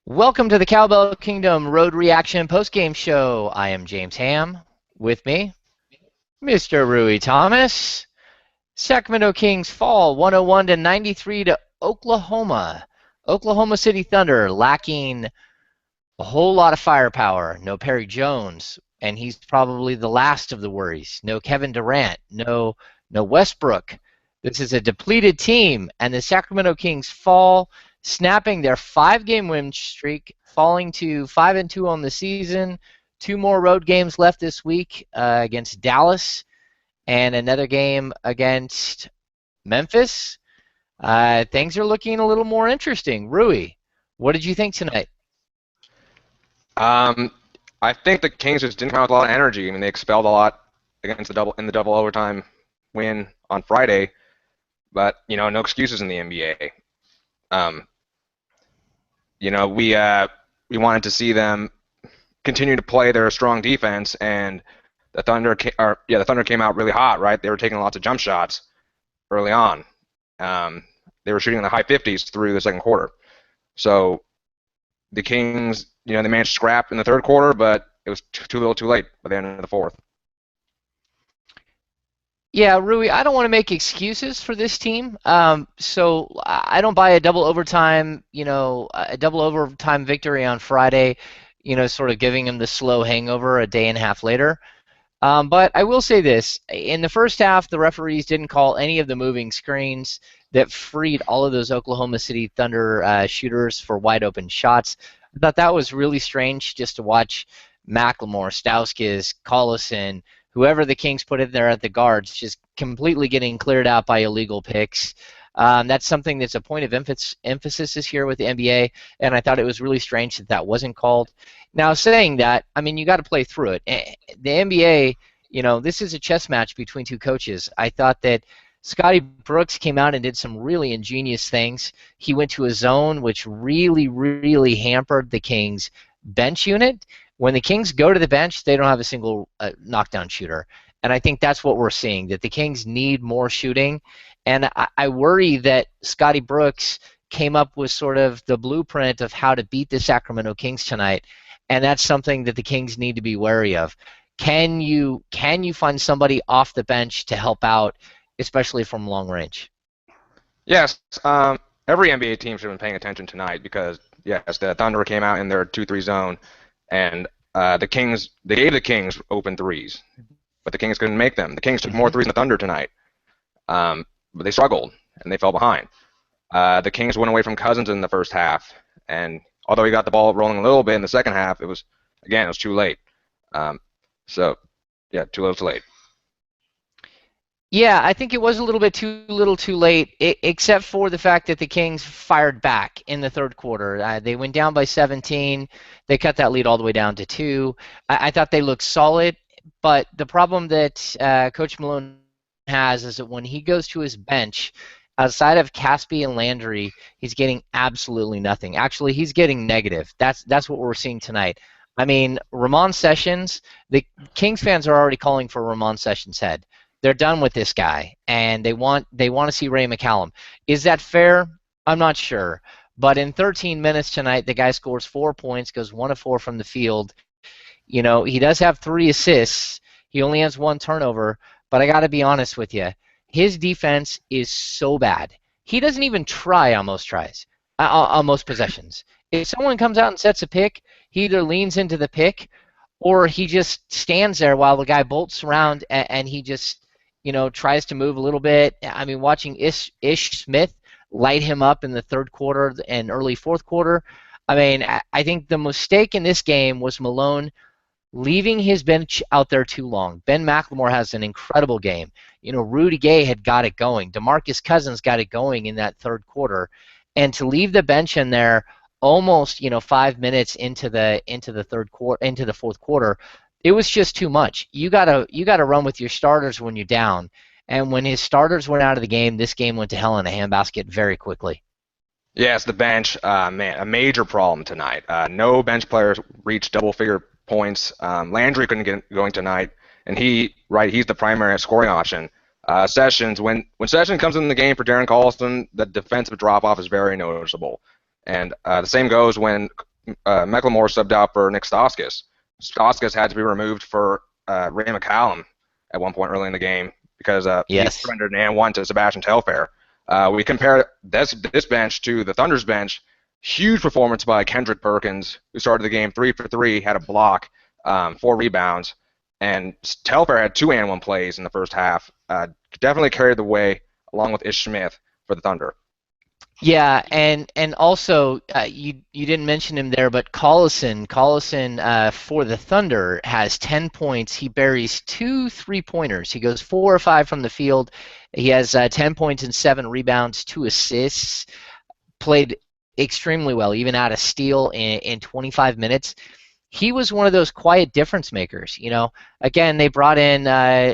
Welcome to the Cowbell Kingdom Road Reaction Postgame Show. I am James Ham. With me, Mr. Rui Thomas. Sacramento Kings fall 101-93 to Oklahoma. Oklahoma City Thunder lacking a whole lot of firepower. No Perry Jones, and he's probably the last of the worries. No Kevin Durant. No Westbrook. This is a depleted team, and the Sacramento Kings fall, snapping their 5-game win streak, falling to 5-2 on the season. 2 more road games left this week against Dallas and another game against Memphis. Things are looking a little more interesting. Rui, what did you think tonight? I think the Kings just didn't come out with a lot of energy. I mean, they expelled a lot against the double overtime win on Friday, but no excuses in the NBA. We wanted to see them continue to play their strong defense, and the Thunder came out really hot, right? They were taking lots of jump shots early on. They were shooting in the high 50s through the second quarter. So the Kings, they managed to scrap in the third quarter, but it was too little, too late by the end of the fourth. Yeah, Rui, I don't want to make excuses for this team. So I don't buy a double overtime victory on Friday, sort of giving them the slow hangover a day and a half later. But I will say this. In the first half, the referees didn't call any of the moving screens that freed all of those Oklahoma City Thunder shooters for wide open shots. I thought that was really strange just to watch McLemore, Stauskas, Collison, whoever the Kings put in there at the guards, just completely getting cleared out by illegal picks. That's something that's a point of emphasis this year with the NBA, and I thought it was really strange that wasn't called. Now, saying that, I mean, you got to play through it. The NBA, this is a chess match between two coaches. I thought that Scotty Brooks came out and did some really ingenious things. He went to a zone which really, really hampered the Kings' bench unit. When the Kings go to the bench, they don't have a single knockdown shooter. And I think that's what we're seeing, that the Kings need more shooting. And I worry that Scotty Brooks came up with sort of the blueprint of how to beat the Sacramento Kings tonight. And that's something that the Kings need to be wary of. Can you find somebody off the bench to help out, especially from long range? Yes. Every NBA team should have been paying attention tonight because, yes, the Thunder came out in their 2-3 zone. And they gave the Kings open threes, but the Kings couldn't make them. The Kings took more threes than the Thunder tonight, but they struggled and they fell behind. The Kings went away from Cousins in the first half, and although he got the ball rolling a little bit in the second half, it was too late. Too little, too late. Yeah, I think it was a little bit too little too late, except for the fact that the Kings fired back in the third quarter. They went down by 17. They cut that lead all the way down to 2. I thought they looked solid, but the problem that Coach Malone has is that when he goes to his bench, outside of Caspi and Landry, he's getting absolutely nothing. Actually, he's getting negative. That's what we're seeing tonight. I mean, Ramon Sessions, the Kings fans are already calling for Ramon Sessions' head. They're done with this guy, and they want to see Ray McCallum. Is that fair? I'm not sure. But in 13 minutes tonight, the guy scores 4 points, goes 1 of 4 from the field. He does have 3 assists. He only has 1 turnover. But I got to be honest with you, his defense is so bad. He doesn't even try on most possessions. If someone comes out and sets a pick, he either leans into the pick or he just stands there while the guy bolts around and he just tries to move a little bit. I mean, watching Ish Smith light him up in the third quarter and early fourth quarter. I mean, I think the mistake in this game was Malone leaving his bench out there too long. Ben McLemore has an incredible game. Rudy Gay had got it going. DeMarcus Cousins got it going in that third quarter. And to leave the bench in there almost 5 minutes into the fourth quarter, it was just too much. You gotta run with your starters when you're down. And when his starters went out of the game, this game went to hell in a handbasket very quickly. Yes, the bench, a major problem tonight. No bench players reached double-figure points. Landry couldn't get going tonight, and he's the primary scoring option. Sessions, when Sessions comes in the game for Darren Collison, the defensive drop-off is very noticeable. And the same goes when McLemore subbed out for Nick Stauskas. Stauskas had to be removed for Ray McCallum at one point early in the game because he Yes. surrendered an and one to Sebastian Telfair. We compare this bench to the Thunder's bench. Huge performance by Kendrick Perkins, who started the game 3 for 3, had a block, 4 rebounds, and Telfair had 2 and one plays in the first half. Definitely carried the way along with Ish Smith for the Thunder. Yeah, and also you didn't mention him there, but Collison for the Thunder has 10 points. He buries 2 3-pointers. He goes 4 or 5 from the field. He has 10 points and 7 rebounds, 2 assists. Played extremely well, even out of steal in 25 minutes. He was one of those quiet difference makers. Again, they brought in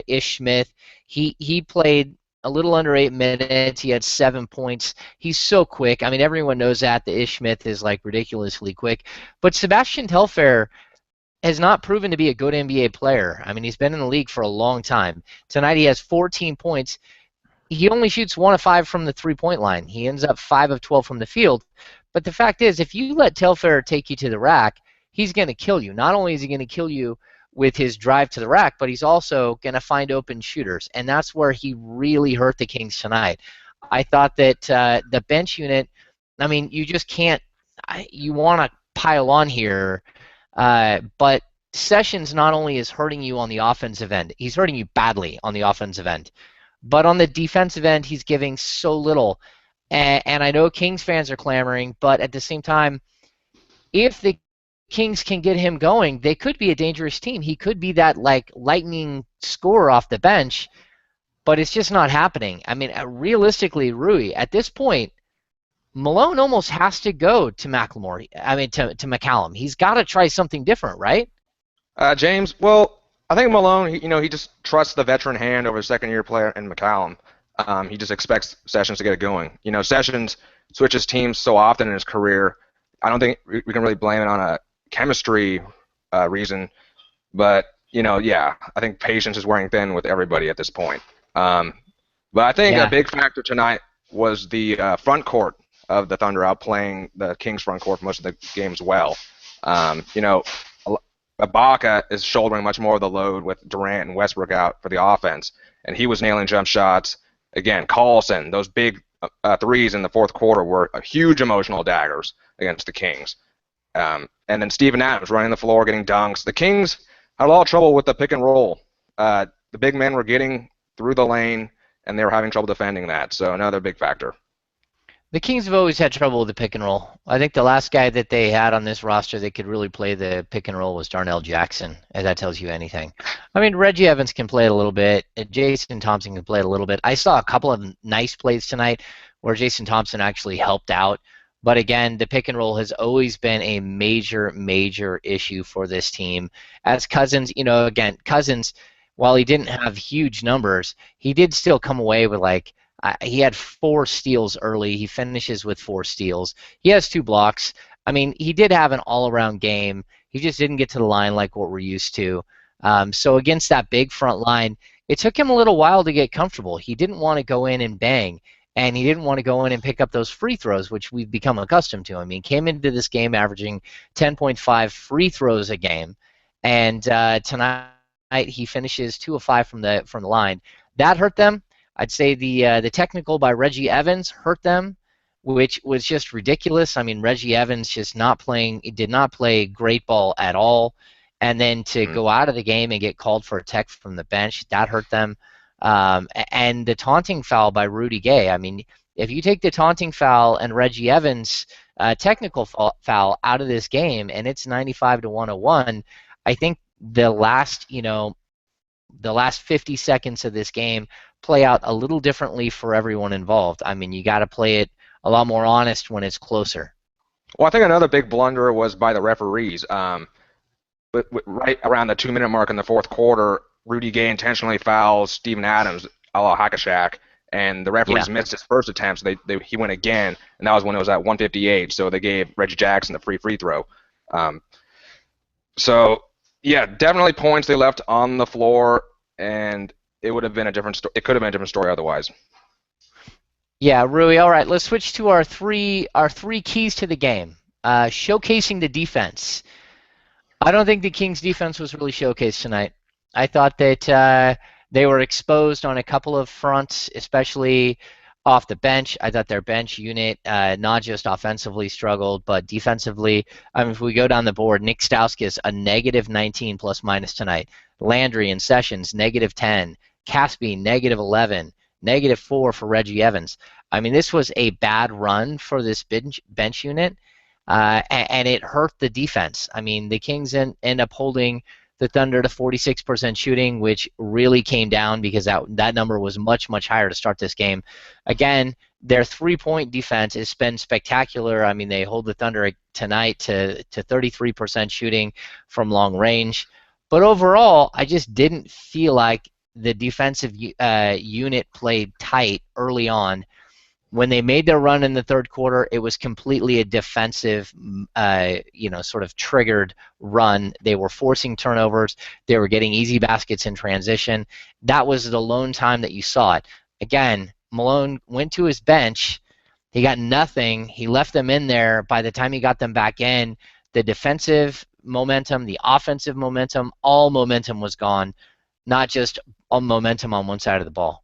Ish Smith. He played a little under 8 minutes. He had 7 points. He's so quick. I mean, everyone knows that the Ish Smith is like ridiculously quick. But Sebastian Telfair has not proven to be a good NBA player. I mean, he's been in the league for a long time. Tonight he has 14 points. He only shoots 1 of 5 from the 3-point line. He ends up 5 of 12 from the field. But the fact is, if you let Telfair take you to the rack, he's going to kill you. Not only is he going to kill you with his drive to the rack, but he's also going to find open shooters, and that's where he really hurt the Kings tonight. I thought that the bench unit, I mean, you just can't, you want to pile on here, but Sessions not only is hurting you on the offensive end, he's hurting you badly on the offensive end, but on the defensive end, he's giving so little. And I know Kings fans are clamoring, but at the same time, if the Kings can get him going, they could be a dangerous team. He could be that like lightning scorer off the bench, but it's just not happening. I mean, realistically, Rui, at this point, Malone almost has to go to McLemore. I mean, to McCallum. He's got to try something different, right? James, well, I think Malone, he just trusts the veteran hand over the second-year player in McCallum. He just expects Sessions to get it going. Sessions switches teams so often in his career. I don't think we can really blame it on a chemistry reason, but I think patience is wearing thin with everybody at this point. But I think a big factor tonight was the front court of the Thunder outplaying the Kings front court for most of the games well. Ibaka is shouldering much more of the load with Durant and Westbrook out for the offense, and he was nailing jump shots. Again, Collison, those big threes in the fourth quarter were huge emotional daggers against the Kings. And then Steven Adams running the floor, getting dunks. The Kings had a lot of trouble with the pick and roll. The big men were getting through the lane, and they were having trouble defending that. So another big factor. The Kings have always had trouble with the pick and roll. I think the last guy that they had on this roster that could really play the pick and roll was Darnell Jackson, if that tells you anything. I mean, Reggie Evans can play it a little bit. Jason Thompson can play it a little bit. I saw a couple of nice plays tonight where Jason Thompson actually helped out. But again, the pick and roll has always been a major, major issue for this team. As Cousins, Cousins, while he didn't have huge numbers, he did still come away with he had 4 steals early. He finishes with 4 steals. He has 2 blocks. I mean, he did have an all-around game. He just didn't get to the line like what we're used to. So against that big front line, it took him a little while to get comfortable. He didn't want to go in and bang. And he didn't want to go in and pick up those free throws, which we've become accustomed to. I mean, he came into this game averaging 10.5 free throws a game, and tonight he finishes 2 of 5 from the line. That hurt them. I'd say the technical by Reggie Evans hurt them, which was just ridiculous. I mean, Reggie Evans just did not play great ball at all, and then to go out of the game and get called for a tech from the bench, that hurt them. And the taunting foul by Rudy Gay. I mean, if you take the taunting foul and Reggie Evans' technical foul out of this game, and it's 95-101, I think the last 50 seconds of this game play out a little differently for everyone involved. I mean, you got to play it a lot more honest when it's closer. Well, I think another big blunder was by the referees. But right around the 2-minute mark in the fourth quarter, Rudy Gay intentionally fouls Steven Adams a la Hackashack, and the referees missed his first attempt, so he went again, and that was when it was at 158, so they gave Reggie Jackson the free throw. Definitely points they left on the floor, and it would have been it could have been a different story otherwise. Yeah, Rui, all right, let's switch to our three keys to the game. showcasing the defense. I don't think the Kings defense was really showcased tonight. I thought that they were exposed on a couple of fronts, especially off the bench. I thought their bench unit, not just offensively struggled, but defensively. I mean, if we go down the board, Nick Stauskas, a negative 19 plus minus tonight. Landry and Sessions, negative 10. Caspi, negative 11. Negative 4 for Reggie Evans. I mean, this was a bad run for this bench unit. And it hurt the defense. I mean, the Kings end up holding the Thunder to 46% shooting, which really came down because that number was much, much higher to start this game. Again, their three-point defense has been spectacular. I mean, they hold the Thunder tonight to 33% shooting from long range. But overall, I just didn't feel like the defensive unit played tight early on. When they made their run in the third quarter, it was completely a defensive, sort of triggered run. They were forcing turnovers. They were getting easy baskets in transition. That was the lone time that you saw it. Again, Malone went to his bench. He got nothing. He left them in there. By the time he got them back in, the defensive momentum, the offensive momentum, all momentum was gone, not just all momentum on one side of the ball.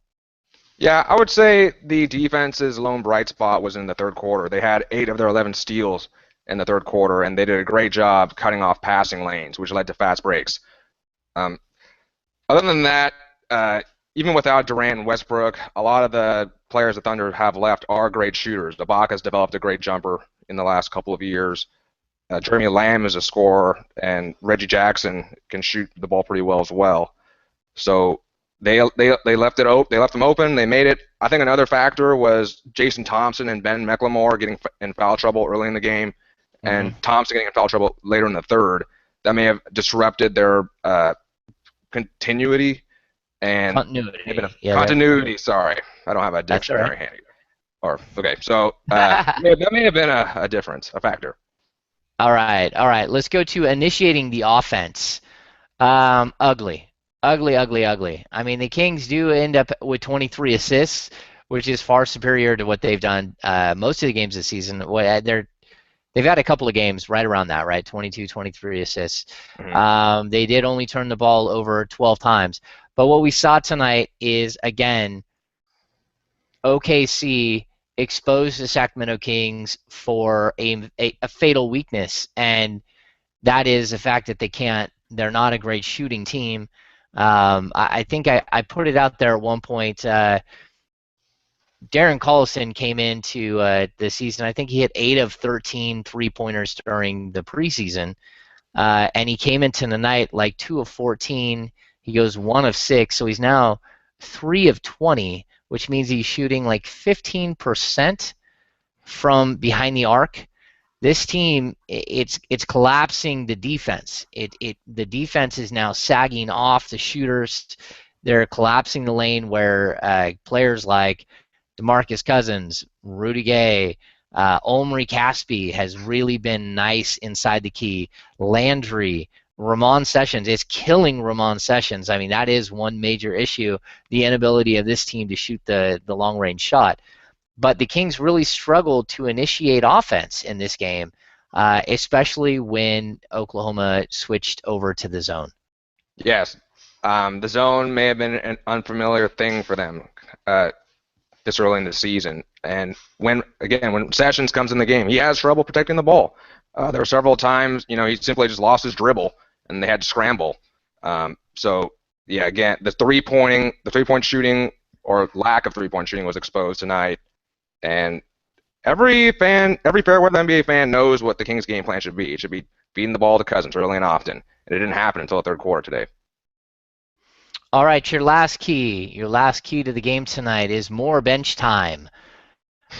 Yeah, I would say the defense's lone bright spot was in the third quarter. They had 8 of their 11 steals in the third quarter, and they did a great job cutting off passing lanes, which led to fast breaks. Other than that, even without Durant and Westbrook, a lot of the players the Thunder have left are great shooters. Ibaka's developed a great jumper in the last couple of years. Jeremy Lamb is a scorer, and Reggie Jackson can shoot the ball pretty well as well. So They left it open. They left them open. They made it. I think another factor was Jason Thompson and Ben McLemore getting in foul trouble early in the game, and Thompson getting in foul trouble later in the third. That may have disrupted their continuity and continuity. Sorry, I don't have a dictionary handy. So that may have been a difference, a factor. All right. Let's go to initiating the offense. Ugly. I mean, the Kings do end up with 23 assists, which is far superior to what they've done most of the games this season. They've had a couple of games right around that, right? 22, 23 assists. They did only turn the ball over 12 times. But what we saw tonight is, again, OKC exposed the Sacramento Kings for a fatal weakness, and that is the fact that they're not a great shooting team. I think I put it out there at one point. Darren Collison came into the season. I think he hit 8 of 13 three-pointers during the preseason, and he came into the night like 2 of 14. He goes 1 of 6, so he's now 3 of 20, which means he's shooting like 15% from behind the arc. This team, it's collapsing the defense. The defense is now sagging off the shooters. They're collapsing the lane where players like DeMarcus Cousins, Rudy Gay, Omri Caspi has really been nice inside the key. Landry, Ramon Sessions, it's killing Ramon Sessions. I mean, that is one major issue, the inability of this team to shoot the long-range shot. But the Kings really struggled to initiate offense in this game, especially when Oklahoma switched over to the zone. Yes. The zone may have been an unfamiliar thing for them this early in the season. And when Sessions comes in the game, he has trouble protecting the ball. There were several times, he simply just lost his dribble, and they had to scramble. Again, the three-point shooting or lack of three-point shooting was exposed tonight. And every fair weather NBA fan knows what the Kings' game plan should be. It should be feeding the ball to Cousins early and often. And it didn't happen until the third quarter today. All right, your last key to the game tonight is more bench time.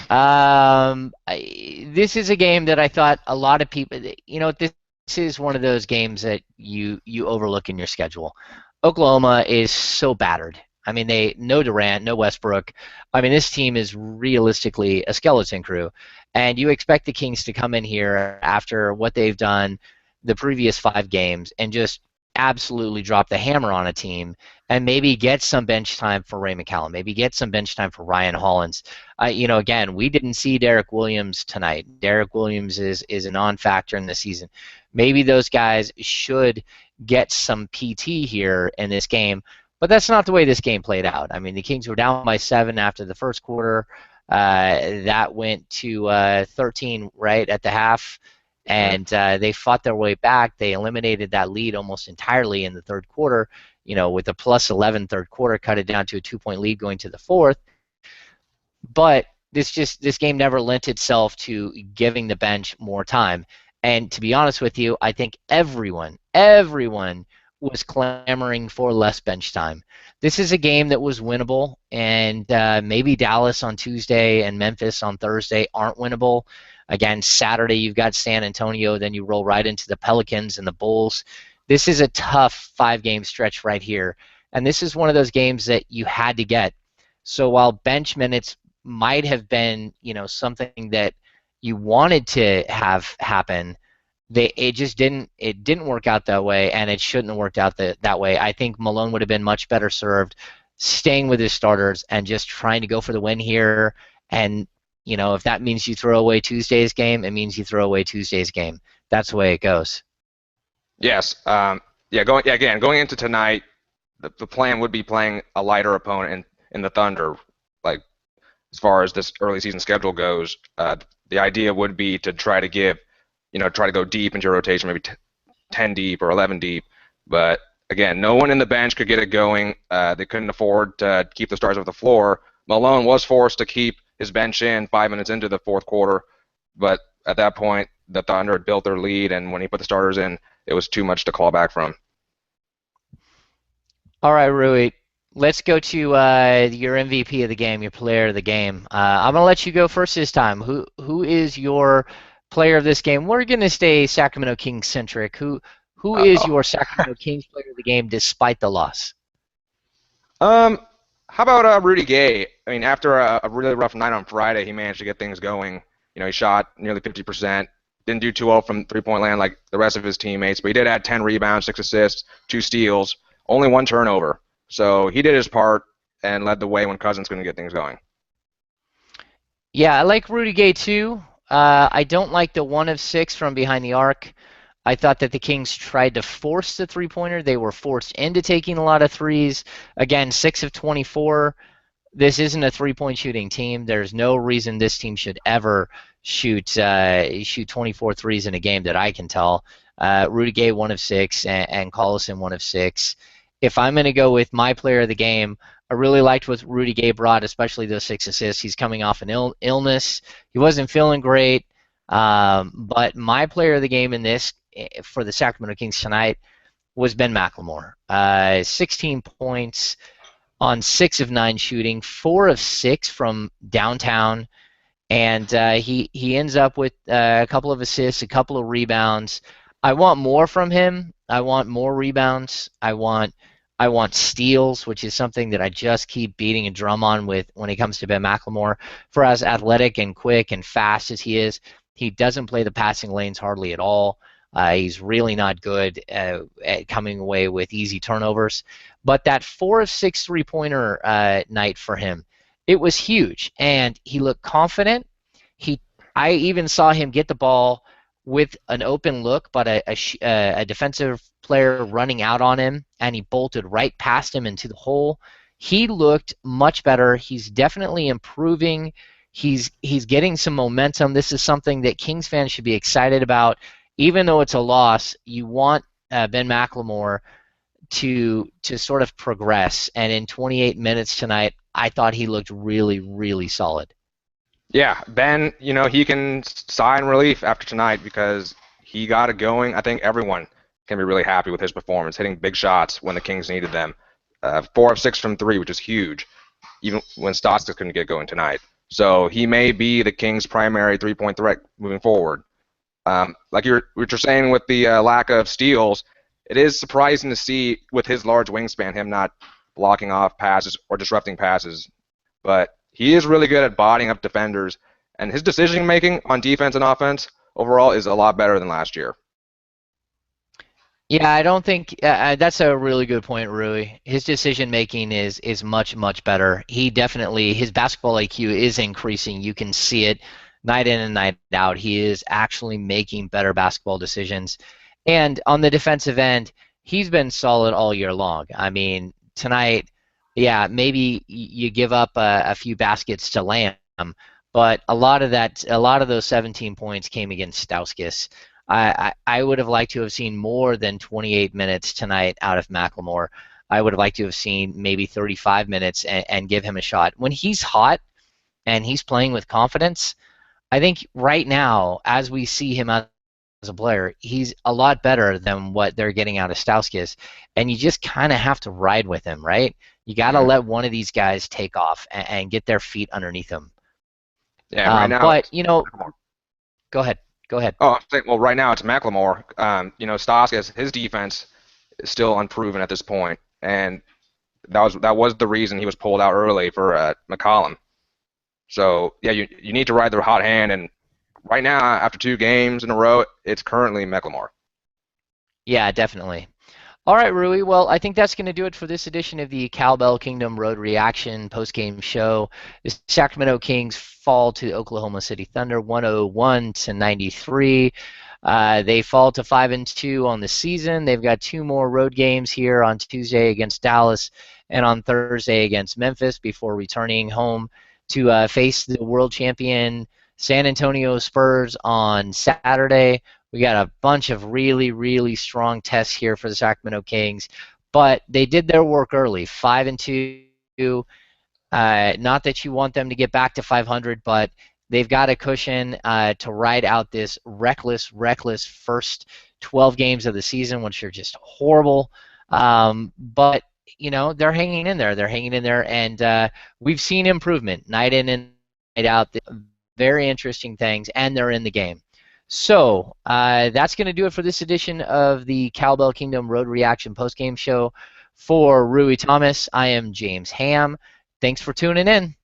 This is a game that I thought a lot of people, this is one of those games that you overlook in your schedule. Oklahoma is so battered. I mean, no Durant, no Westbrook. I mean, this team is realistically a skeleton crew. And you expect the Kings to come in here after what they've done the previous 5 games and just absolutely drop the hammer on a team and maybe get some bench time for Ray McCallum, maybe get some bench time for Ryan Hollins. Again, we didn't see Derek Williams tonight. Derek Williams is a non-factor in the season. Maybe those guys should get some PT here in this game, but that's not the way this game played out. I mean, the Kings were down by 7 after the first quarter. That went to 13 right at the half, and they fought their way back. They eliminated that lead almost entirely in the third quarter. With a plus 11 third quarter, cut it down to a 2-point lead going to the fourth. But this game never lent itself to giving the bench more time. And to be honest with you, I think everyone was clamoring for less bench time. This is a game that was winnable, and maybe Dallas on Tuesday and Memphis on Thursday aren't winnable. Again, Saturday you've got San Antonio, then you roll right into the Pelicans and the Bulls. This is a tough 5-game stretch right here, and this is one of those games that you had to get. So while bench minutes might have been, something that you wanted to have happen, it just didn't work out that way, and it shouldn't have worked out that way. I think Malone would have been much better served staying with his starters and just trying to go for the win here. And if that means you throw away Tuesday's game, it means you throw away Tuesday's game. That's the way it goes. Yes. Going into tonight, the plan would be playing a lighter opponent in the Thunder. Like, as far as this early season schedule goes, the idea would be to try to go deep into your rotation, maybe 10 deep or 11 deep. But again, no one in the bench could get it going. They couldn't afford to keep the stars off the floor. Malone was forced to keep his bench in 5 minutes into the fourth quarter, but at that point, the Thunder had built their lead, and when he put the starters in, it was too much to call back from. All right, Rui, let's go to your MVP of the game, your player of the game. I'm going to let you go first this time. Who is your player of this game? We're going to stay Sacramento Kings centric. Who is your Sacramento Kings player of the game despite the loss? How about Rudy Gay? I mean, after a really rough night on Friday, he managed to get things going. He shot nearly 50%. Didn't do too well from three-point land like the rest of his teammates, but he did add 10 rebounds, 6 assists, 2 steals, only 1 turnover. So he did his part and led the way when Cousins couldn't get things going. Yeah, I like Rudy Gay too. I don't like the 1 of 6 from behind the arc. I thought that the Kings tried to force the three-pointer. They were forced into taking a lot of threes. Again, 6 of 24. This isn't a three-point shooting team. There's no reason this team should ever shoot 24 threes in a game that I can tell. Rudy Gay 1 of 6 and Collison 1 of 6. If I'm going to go with my player of the game, I really liked what Rudy Gay brought, especially those 6 assists. He's coming off an illness. He wasn't feeling great. But my player of the game in this for the Sacramento Kings tonight was Ben McLemore. 16 points on 6 of 9 shooting, 4 of 6 from downtown, and he ends up with a couple of assists, a couple of rebounds. I want more from him. I want more rebounds. I want steals, which is something that I just keep beating a drum on with when it comes to Ben McLemore. For as athletic and quick and fast as he is, he doesn't play the passing lanes hardly at all. He's really not good at coming away with easy turnovers. But that 4 of 6 three-pointer night for him, it was huge, and he looked confident. I even saw him get the ball with an open look, but a defensive player running out on him, and he bolted right past him into the hole. He looked much better. He's definitely improving. He's getting some momentum. This is something that Kings fans should be excited about. Even though it's a loss, you want Ben McLemore to sort of progress. And in 28 minutes tonight, I thought he looked really, really solid. Yeah, Ben, he can sigh in relief after tonight because he got it going. I think everyone can be really happy with his performance, hitting big shots when the Kings needed them. 4 of 6 from 3, which is huge, even when Stotzka couldn't get going tonight. So he may be the Kings' primary three-point threat moving forward. Like you're saying with the lack of steals, it is surprising to see with his large wingspan him not blocking off passes or disrupting passes. But he is really good at bodying up defenders, and his decision-making on defense and offense overall is a lot better than last year. Yeah, I don't think that's a really good point, Rui. His decision making is much much better. He definitely his basketball IQ is increasing. You can see it night in and night out. He is actually making better basketball decisions. And on the defensive end, he's been solid all year long. I mean, tonight, yeah, maybe you give up a few baskets to Lamb, but a lot of those 17 points came against Stauskas. I would have liked to have seen more than 28 minutes tonight out of McLemore. I would have liked to have seen maybe 35 minutes and give him a shot. When he's hot and he's playing with confidence, I think right now, as we see him as a player, he's a lot better than what they're getting out of Stauskas. And you just kind of have to ride with him, right? You got to Mhm. let one of these guys take off and get their feet underneath them. Yeah, and right now But, it's McLemore. go ahead. Go ahead. Oh, I'm saying, well, right now it's McLemore. Stauskas, his defense is still unproven at this point, and that was the reason he was pulled out early for McCollum. So yeah, you need to ride the hot hand, and right now after 2 games in a row, it's currently McLemore. Yeah, definitely. All right, Rui. Well, I think that's going to do it for this edition of the Cowbell Kingdom Road Reaction post-game show. The Sacramento Kings fall to the Oklahoma City Thunder 101-93. They fall to 5-2 on the season. They've got 2 more road games here on Tuesday against Dallas and on Thursday against Memphis before returning home to face the world champion San Antonio Spurs on Saturday. We got a bunch of really, really strong tests here for the Sacramento Kings, but they did their work early, 5-2. Not that you want them to get back to 500, but they've got a cushion to ride out this reckless, reckless first 12 games of the season, which are just horrible. But they're hanging in there. They're hanging in there, and we've seen improvement night in and night out. Very interesting things, and they're in the game. So that's going to do it for this edition of the Cowbell Kingdom Road Reaction postgame show. For Rui Thomas, I am James Ham. Thanks for tuning in.